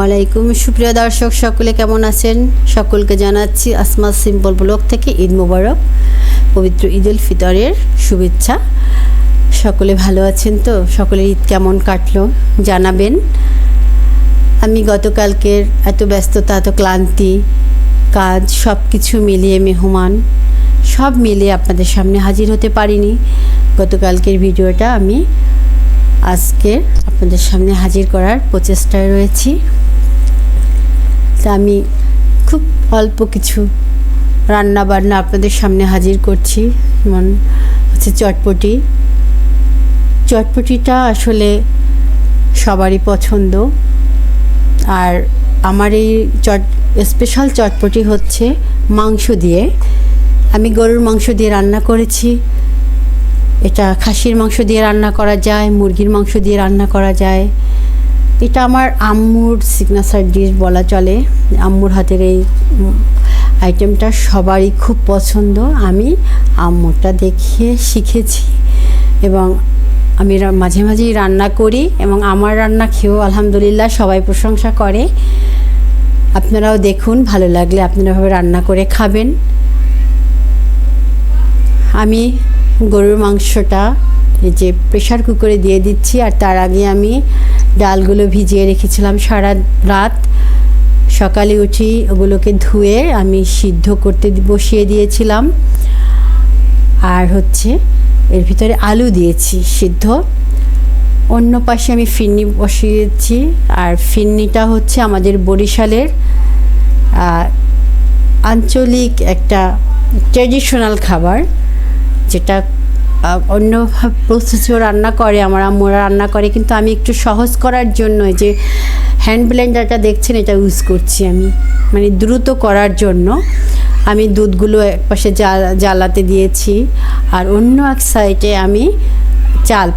আলাইকুম সুপ্রিয় দর্শক সকলে কেমন আছেন? সকলকে জানাচ্ছি আসমা সিম্পল ব্লগ থেকে ঈদ মোবারক, পবিত্র ঈদ উল ফিতরের শুভেচ্ছা। সকলে ভালো আছেন তো? সকলের ঈদ কেমন কাটলো জানাবেন। আমি গতকালকের এত ব্যস্ততা, এত ক্লান্তি, কাজ সব কিছু মিলিয়ে, মেহমান সব মিলিয়ে আপনাদের সামনে হাজির হতে পারিনি। গতকালকের ভিডিওটা আমি আজকে আপনাদের সামনে হাজির করার প্রচেষ্টায় রয়েছি। তা আমি খুব অল্প কিছু রান্না বান্না আপনাদের সামনে হাজির করছি। যেমন হচ্ছে চটপটিটা আসলে সবারই পছন্দ। আর আমার এই স্পেশাল চটপটি হচ্ছে মাংস দিয়ে। আমি গরুর মাংস দিয়ে রান্না করেছি। এটা খাসির মাংস দিয়ে রান্না করা যায়, মুরগির মাংস দিয়ে রান্না করা যায়। এটা আমার আম্মুর সিগনেচার ডিশ বলা চলে। আম্মুর হাতের এই আইটেমটা সবারই খুব পছন্দ। আমি আম্মুরটা দেখিয়ে শিখেছি এবং আমি মাঝে মাঝেই রান্না করি এবং আমার রান্না খেয়েও আলহামদুলিল্লাহ সবাই প্রশংসা করে। আপনারাও দেখুন, ভালো লাগলে আপনারা ভাবে রান্না করে খাবেন। আমি গরুর মাংসটা এই যে প্রেশার কুকারে দিয়ে দিচ্ছি। আর তার আগে আমি ডালগুলো ভিজিয়ে রেখেছিলাম সারা রাত। সকালে উঠি ওগুলোকে ধুয়ে আমি সিদ্ধ করতে বসিয়ে দিয়েছিলাম। আর হচ্ছে এর ভিতরে আলু দিয়েছি সিদ্ধ। অন্য পাশে আমি ফিরনি বসিয়েছি। আর ফিরনিটা হচ্ছে আমাদের বরিশালের আঞ্চলিক একটা ট্র্যাডিশনাল খাবার, যেটা অন্য প্রসেসেও রান্না করে, আমার আম্মুরা রান্না করে, কিন্তু আমি একটু সহজ করার জন্য যে হ্যান্ড ব্লেন্ডারটা দেখছেন এটা ইউজ করছি আমি, মানে দ্রুত করার জন্য। আমি দুধগুলো এক পাশে জ্বালাতে দিয়েছি আর অন্য এক সাইডে আমি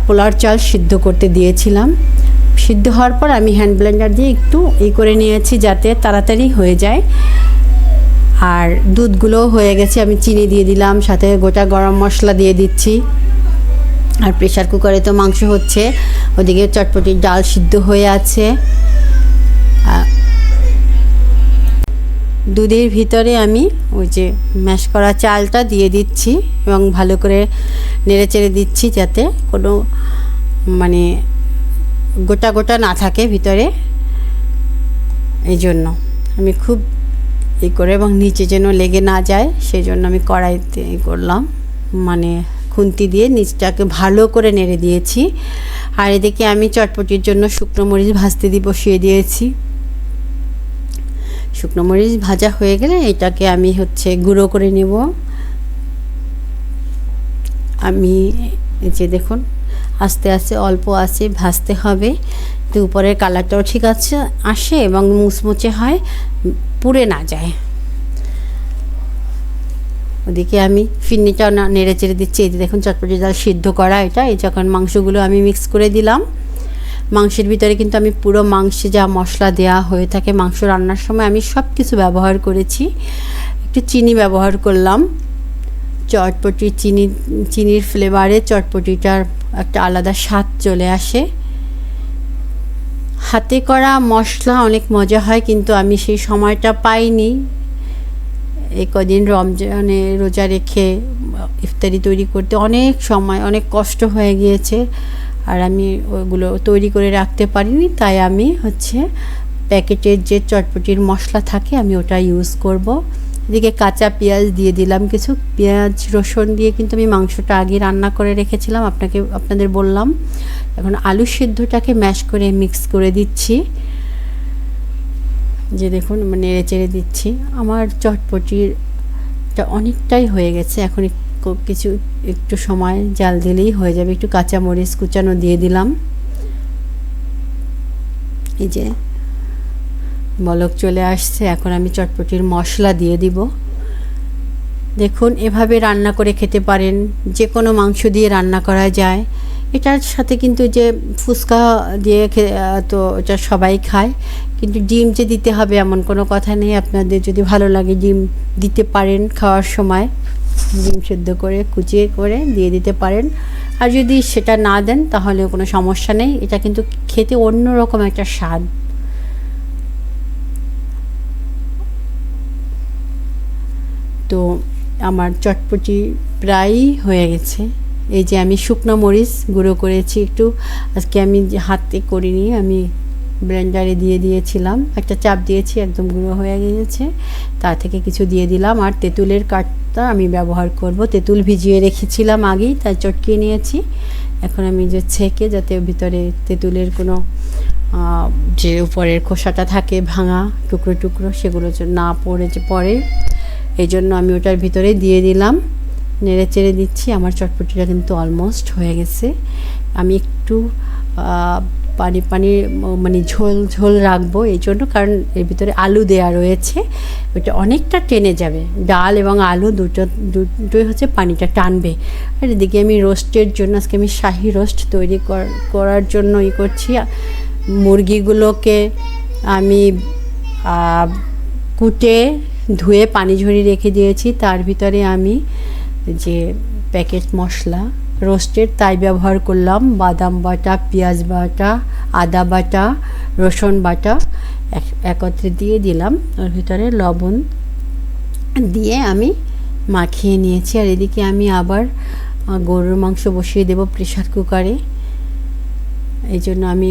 পোলার চাল সিদ্ধ করতে দিয়েছিলাম। সিদ্ধ হওয়ার পর আমি হ্যান্ড ব্লেন্ডার দিয়ে একটু করে নিয়েছি যাতে তাড়াতাড়ি হয়ে যায়। আর দুধগুলোও হয়ে গেছে, আমি চিনি দিয়ে দিলাম, সাথে গোটা গরম মশলা দিয়ে দিচ্ছি। আর প্রেশার কুকারে তো মাংস হচ্ছে, ওদিকে চটপটির ডাল সিদ্ধ হয়ে আছে। দুধের ভিতরে আমি ওই যে ম্যাশ করা চালটা দিয়ে দিচ্ছি এবং ভালো করে নেড়ে চেড়ে দিচ্ছি যাতে কোনো মানে গোটা গোটা না থাকে ভিতরে। এই জন্য আমি খুব করে এবং নিচে যেন লেগে না যায় সেই জন্য আমি কড়াইতে করলাম, মানে খুন্তি দিয়ে নিচটাকে ভালো করে নেড়ে দিয়েছি। আর এদিকে আমি চটপটির জন্য শুকনো মরিচ ভাজতে বসিয়ে দিয়েছি। শুকনো মরিচ ভাজা হয়ে গেলে এটাকে আমি হচ্ছে গুঁড়ো করে নেব। আমি এই যে দেখুন আস্তে আস্তে অল্প আছে ভাজতে হবে, তো উপরের কালারটাও ঠিক আছে আসে এবং মুচমুচে হয়, পুড়ে না যায়। ওদিকে আমি ফিরনিটা নেড়ে চেড়ে দিচ্ছি। এই যে দেখুন চটপটি ডাল সিদ্ধ করা এটা। এই যখন মাংসগুলো আমি মিক্স করে দিলাম, মাংসের ভিতরে কিন্তু আমি পুরো মাংসে যা মশলা দেওয়া হয়ে থাকে মাংস রান্নার সময় আমি সব কিছু ব্যবহার করেছি। একটু চিনি ব্যবহার করলাম, চটপটি চিনির ফ্লেভারে চটপটিটার একটা আলাদা স্বাদ চলে আসে। হাতে করা মশলা অনেক মজা হয়, কিন্তু আমি সেই সময়টা পাইনি। এই কদিন রমজানে রোজা রেখে ইফতারি তৈরি করতে অনেক সময়, অনেক কষ্ট হয়ে গিয়েছে, আর আমি ওগুলো তৈরি করে রাখতে পারিনি। তাই আমি হচ্ছে প্যাকেটের যে চটপটির মশলা থাকে আমি ওটা ইউজ করব। এদিকে কাঁচা পেঁয়াজ দিয়ে দিলাম কিছু, পেঁয়াজ রসুন দিয়ে কিন্তু আমি মাংসটা আগে রান্না করে রেখেছিলাম, আপনাদের বললাম। এখন আলু সিদ্ধটাকে ম্যাশ করে মিক্স করে দিচ্ছি। যে দেখুন নেড়ে চেড়ে দিচ্ছি। আমার চটপটিটা অনেকটাই হয়ে গেছে, এখন একটু সময় জাল দিলেই হয়ে যাবে। একটু কাঁচা মরিচ কুচানো দিয়ে দিলাম। এই যে বলক চলে আসছে, এখন আমি চটপটির মশলা দিয়ে দিব। দেখুন এভাবে রান্না করে খেতে পারেন, যে কোনো মাংস দিয়ে রান্না করা যায়। এটার সাথে কিন্তু যে ফুচকা দিয়ে তো এটা সবাই খায়, কিন্তু ডিম যে দিতে হবে এমন কোনো কথা নেই। আপনাদের যদি ভালো লাগে ডিম দিতে পারেন, খাওয়ার সময় ডিম সেদ্ধ করে কুচিয়ে করে দিয়ে দিতে পারেন। আর যদি সেটা না দেন তাহলেও কোনো সমস্যা নেই। এটা কিন্তু খেতে অন্যরকম একটা স্বাদ। তো আমার চটপটি প্রায়ই হয়ে গেছে। এই যে আমি শুকনো মরিচ গুঁড়ো করেছি একটু, আজকে আমি হাতে করিনি, আমি ব্লেন্ডারে দিয়ে দিয়েছিলাম, একটা চাপ দিয়েছি, একদম গুঁড়ো হয়ে গিয়েছে। তার থেকে কিছু দিয়ে দিলাম। আর তেঁতুলের কাঠটা আমি ব্যবহার করব, তেঁতুল ভিজিয়ে রেখেছিলাম আগেই, তাই চটকিয়ে নিয়েছি। এখন আমি যে ছেঁকে, যাতে ভিতরে তেঁতুলের কোনো যে উপরের খোসাটা থাকে ভাঙা টুকরো টুকরো, সেগুলো না পড়ে এই জন্য আমি ওটার ভিতরে দিয়ে দিলাম, নেড়ে চেড়ে দিচ্ছি। আমার চটপটিটা কিন্তু অলমোস্ট হয়ে গেছে। আমি একটু পানি পানি মানে ঝোল ঝোল রাখবো এই জন্য, কারণ এর ভিতরে আলু দেয়া রয়েছে, ওটা অনেকটা টেনে যাবে। ডাল এবং আলু দুটোই হচ্ছে পানিটা টানবে। আর এদিকে আমি রোস্টের জন্য, আজকে আমি শাহি রোস্ট তৈরি করার জন্য করছি। মুরগিগুলোকে আমি কুটে ধুয়ে পানি ঝরিয়ে রেখে দিয়েছি। তার ভিতরে আমি যে প্যাকেট মশলা রোস্টের তাই ব্যবহার করলাম। বাদাম বাটা, পেঁয়াজ বাটা, আদা বাটা, রসুন বাটা একত্রে দিয়ে দিলাম। ওর ভিতরে লবণ দিয়ে আমি মাখিয়ে নিয়েছি। আর এদিকে আমি আবার গরুর মাংস বসিয়ে দেব প্রেসার কুকারে। এই জন্য আমি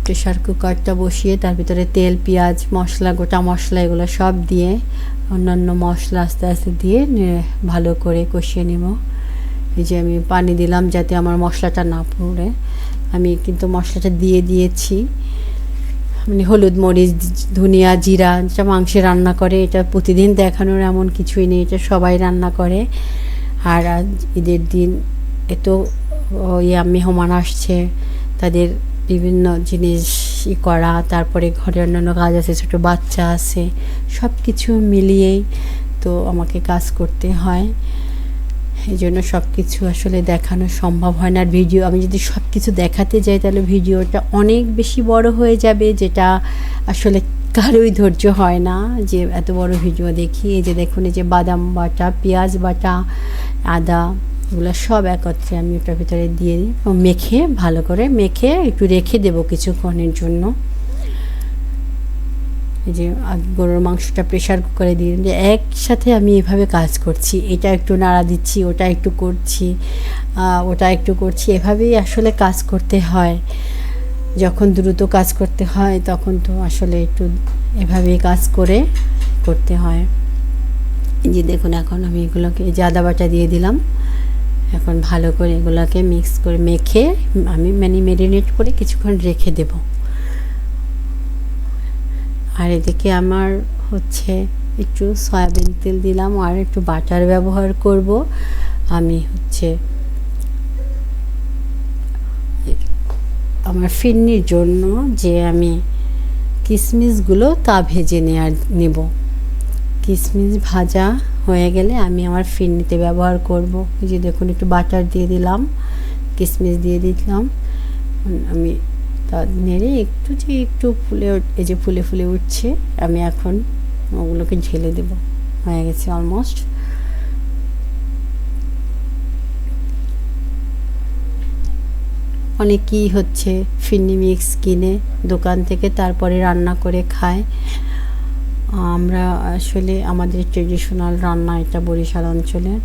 প্রেসার কুকারটা বসিয়ে তার ভিতরে তেল, পেঁয়াজ, মশলা, গোটা মশলা এগুলো সব দিয়ে, অন্যান্য মশলা আস্তে আস্তে দিয়ে ভালো করে কষিয়ে নেব। এই যে আমি পানি দিলাম যাতে আমার মশলাটা না পুড়ে। আমি কিন্তু মশলাটা দিয়ে দিয়েছি, মানে হলুদ, মরিচ, ধনিয়া, জিরা, যেটা মাংসে রান্না করে। এটা প্রতিদিন দেখানোর এমন কিছুই নেই, এটা সবাই রান্না করে। আর ঈদের দিন এত মেহমান আসছে, তাদের বিভিন্ন জিনিস করা, তারপরে ঘরে অন্যান্য কাজ আছে, ছোটো বাচ্চা আছে, সব কিছু মিলিয়েই তো আমাকে কাজ করতে হয়। এই জন্য সব কিছু আসলে দেখানো সম্ভব হয় না। আর ভিডিও আমি যদি সব কিছু দেখাতে যাই তাহলে ভিডিওটা অনেক বেশি বড় হয়ে যাবে, যেটা আসলে কারোই ধৈর্য হয় না যে এত বড় ভিডিও দেখি। এই যে দেখুন, এই যে বাদাম বাটা, পেঁয়াজ বাটা, আদা, এগুলো সব একত্রে আমি ওটার ভিতরে দিয়ে মেখে, ভালো করে মেখে একটু রেখে দেবো কিছুক্ষণের জন্য। এই যে গরুর মাংসটা প্রেসার কুকারে দিয়ে যে একসাথে আমি এভাবে কাজ করছি, এটা একটু নাড়া দিচ্ছি, ওটা একটু করছি, ওটা একটু করছি, এভাবেই আসলে কাজ করতে হয়। যখন দ্রুত কাজ করতে হয় তখন তো আসলে একটু এভাবেই কাজ করতে হয়। এই যে দেখুন, এখন আমি এগুলোকে, এই যে আদা বাটা দিয়ে দিলাম, এখন ভালো করে এগুলোকে মিক্স করে মেখে আমি ম্যারিনেট করে কিছুক্ষণ রেখে দেব। আর এদিকে আমার হচ্ছে একটু সয়াবিন তেল দিলাম, আর একটু বাটার ব্যবহার করব। আমি হচ্ছে আমার ফিরনির জন্য যে আমি কিশমিশগুলো তা ভেজে নেব। কিশমিশ ভাজা হয়ে গেলে আমি আমার ফিরনিতে ব্যবহার করব। এই যে দেখুন, একটু বাটার দিয়ে দিলাম, কিশমিশ দিয়ে দিলাম, আমি তা নেড়ে একটু এই যে ফুলে ফুলে উঠছে, আমি এখন ওগুলোকে ঢেলে দেব। হয়ে গেছে অলমোস্ট। অনেকেই হচ্ছে ফিরনি মিক্স কিনে দোকান থেকে, তারপরে রান্না করে খায়। আমরা আসলে আমাদের ট্রেডিশনাল রান্না এটা, বরিশাল অঞ্চলের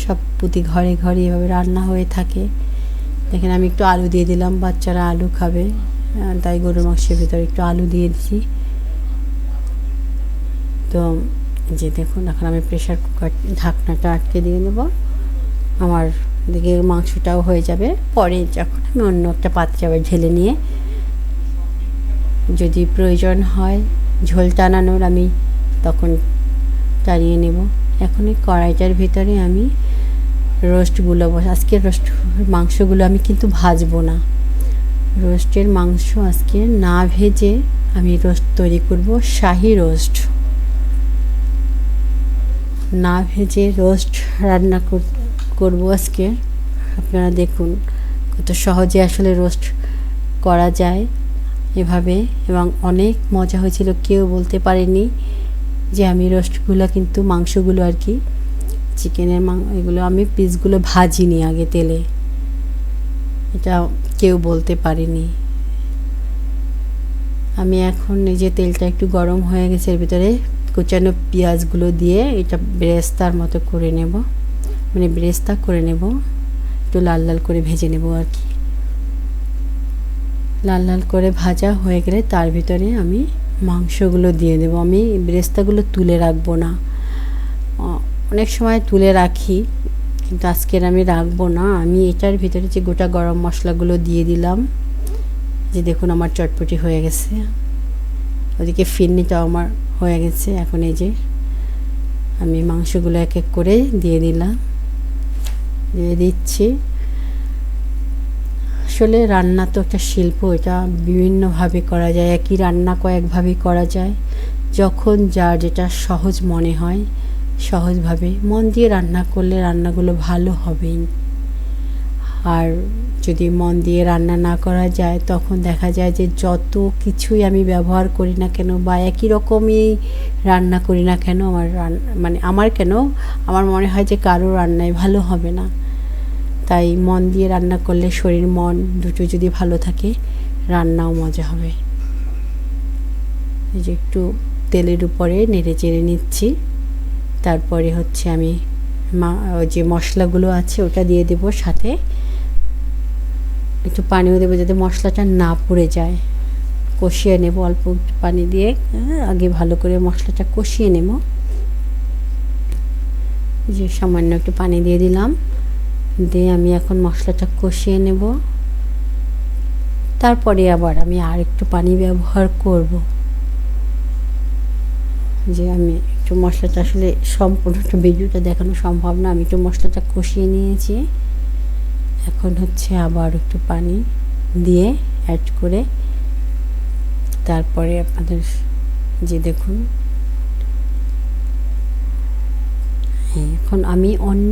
সব প্রতি ঘরে ঘরে এভাবে রান্না হয়ে থাকে। দেখেন, আমি একটু আলু দিয়ে দিলাম, বাচ্চারা আলু খাবে, তাই গরুর মাংসের ভিতরে একটু আলু দিয়ে দিচ্ছি। তো যে দেখুন, এখন আমি প্রেসার কুকার ঢাকনাটা আটকে দিয়ে নেব। আমার দিকে মাংসটাও হয়ে যাবে। পরে যখন আমি অন্য একটা পাত্রে আবার ঢেলে নিয়ে, যদি প্রয়োজন হয় ঝোল টানানোর, আমি তখন টানিয়ে নেব। এখন এই কড়াইটার ভিতরে আমি রোস্টগুলো আজকে মাংসগুলো আমি কিন্তু ভাজবো না। রোস্টের মাংস আজকে না ভেজে আমি রোস্ট তৈরি করব, শাহি রোস্ট। না ভেজে রোস্ট রান্না করব আজকে। আপনারা দেখুন কত সহজে আসলে রোস্ট করা যায় এভাবে, এবং অনেক মজা হয়েছিল। কেউ বলতে পারেনি যে আমি রোস্টগুলো, কিন্তু মাংসগুলো আর কি, চিকেনের এগুলো আমি পিসগুলো ভাজিনি আগে তেলে, এটা কেউ বলতে পারেনি। আমি এখন এই যে তেলটা একটু গরম হয়ে গেছে, এর ভিতরে কুচানো পেঁয়াজগুলো দিয়ে এটা বেরেস্তার মতো করে নেব, মানে বেরেস্তা করে নেব, একটু লাল লাল করে ভেজে নেব আর কি। লাল লাল করে ভাজা হয়ে গেলে তার ভিতরে আমি মাংসগুলো দিয়ে দেব। আমি বেরেস্তাগুলো তুলে রাখবো না, অনেক সময় তুলে রাখি, কিন্তু আজকের আমি রাখবো না। আমি এটার ভিতরে যে গোটা গরম মশলাগুলো দিয়ে দিলাম। যে দেখুন আমার চটপটি হয়ে গেছে, ওদিকে ফিরনিটাও আমার হয়ে গেছে। এখন এই যে আমি মাংসগুলো এক এক করে দিয়ে দিচ্ছি। আসলে রান্না তো একটা শিল্প, এটা বিভিন্নভাবে করা যায়, একই রান্না কয়েকভাবে করা যায়। যখন যার যেটা সহজ মনে হয় সহজভাবে মন দিয়ে রান্না করলে রান্নাগুলো ভালো হবেই। আর যদি মন দিয়ে রান্না না করা যায় তখন দেখা যায় যে যত কিছুই আমি ব্যবহার করি না কেন বা একই রকমই রান্না করি না কেন, আমার মনে হয় যে কারো রান্নাই ভালো হবে না। তাই মন দিয়ে রান্না করলে শরীর মন দুটো যদি ভালো থাকে রান্নাও মজা হবে। এই যে একটু তেলের উপরে নেড়ে চেড়ে নিচ্ছি। তারপরে হচ্ছে আমি যে মশলাগুলো আছে ওটা দিয়ে দেব, সাথে একটু পানিও দেবো যাতে মশলাটা না পুড়ে যায়। কষিয়ে নেব অল্প একটু পানি দিয়ে, আগে ভালো করে মশলাটা কষিয়ে নেব। যে সামান্য একটু পানি দিয়ে দিলাম, দিয়ে আমি এখন মশলাটা কষিয়ে নেব। তারপরে আবার আমি আর একটু পানি ব্যবহার করব। যে আমি একটু মশলাটা আসলে সম্পূর্ণ একটু ভিডিওটা দেখানো সম্ভব না, আমি একটু মশলাটা কষিয়ে নিয়েছি। এখন হচ্ছে আবার একটু পানি দিয়ে অ্যাড করে তারপরে আপনাদের যে দেখুন এখন আমি অন্য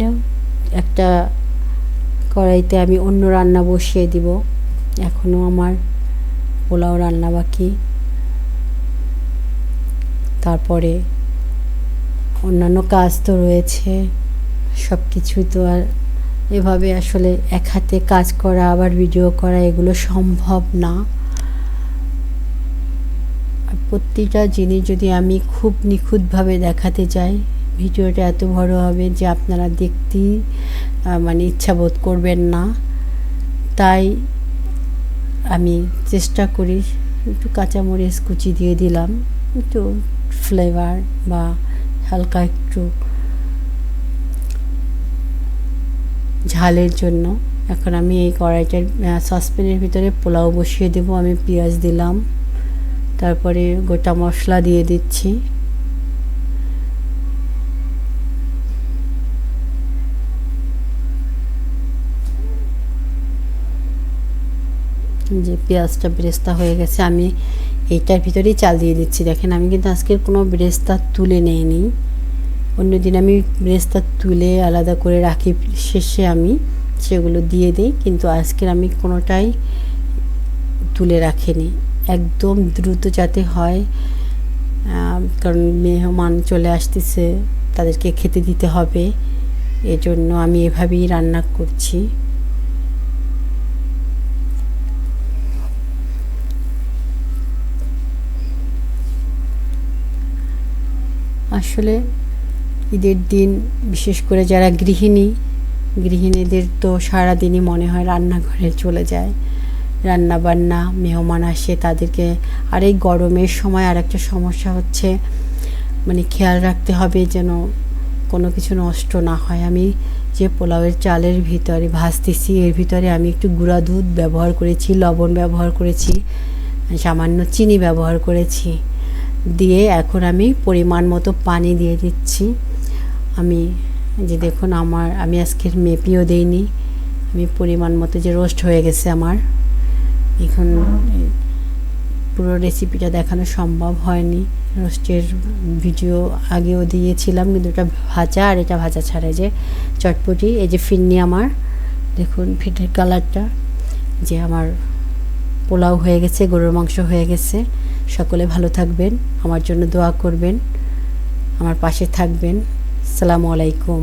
একটা কড়াইতে আমি অন্য রান্না বসিয়ে দিব। এখনও আমার পোলাও রান্না বাকি, তারপরে অন্যান্য কাজ তো রয়েছে। সব কিছু তো আর এভাবে আসলে এক হাতে কাজ করা আবার ভিডিও করা এগুলো সম্ভব না। আর প্রতিটা জিনিস যদি আমি খুব নিখুঁতভাবে দেখাতে যাই ভিডিওটা এত বড় হবে যে আপনারা দেখতেই ইচ্ছা বোধ করবেন না। তাই আমি চেষ্টা করি একটু কাঁচামরিচ কুচি দিয়ে দিলাম, একটু ফ্লেভার বা হালকা একটু ঝালের জন্য। এখন আমি এই কড়াইটার সসপ্যানের ভিতরে পোলাও বসিয়ে দেব। আমি পেঁয়াজ দিলাম, তারপরে গোটা মশলা দিয়ে দিচ্ছি। যে পেঁয়াজটা বেরেস্তা হয়ে গেছে, আমি এইটার ভিতরেই চাল দিয়ে দিচ্ছি। দেখেন আমি কিন্তু আজকের কোনো বেরেস্তা তুলে নেইনি, অন্যদিন আমি বেরেস্তা তুলে আলাদা করে রাখি, শেষে আমি সেগুলো দিয়ে দিই, কিন্তু আজকের আমি কোনোটাই তুলে রাখিনি। একদম দ্রুত যাতে হয়, কারণ মেহমান চলে আসতেছে, তাদেরকে খেতে দিতে হবে, এজন্য আমি এভাবেই রান্না করছি। আসলে ঈদের দিন বিশেষ করে যারা গৃহিণীদের তো সারাদিনই মনে হয় রান্নাঘরে চলে যায়, রান্না বান্না, মেহমান আসে তাদেরকে। আর এই গরমের সময় আর একটা সমস্যা হচ্ছে খেয়াল রাখতে হবে যেন কোনো কিছু নষ্ট না হয়। আমি যে পোলাওয়ের চালের ভিতরে ভাজতেছি এর ভিতরে আমি একটু গুঁড়া দুধ ব্যবহার করেছি, লবণ ব্যবহার করেছি, সামান্য চিনি ব্যবহার করেছি, দিয়ে এখন আমি পরিমাণ মতো পানি দিয়ে দিচ্ছি। আমি যে দেখুন আমি আজকের মেপিও দেইনি, আমি পরিমাণ মতো যে রোস্ট হয়ে গেছে আমার। এখন পুরো রেসিপিটা দেখানো সম্ভব হয়নি, রোস্টের ভিডিও আগেও দিয়েছিলাম, কিন্তু এটা ভাজা আর এটা ভাজা ছাড়া যে চটপটি। এই যে ফিরনি আমার দেখুন ফিটের কালারটা, যে আমার পোলাও হয়ে গেছে, গরুর মাংস হয়ে গেছে। সকলে ভালো থাকবেন, আমার জন্য দোয়া করবেন, আমার পাশে থাকবেন। আসসালামু আলাইকুম।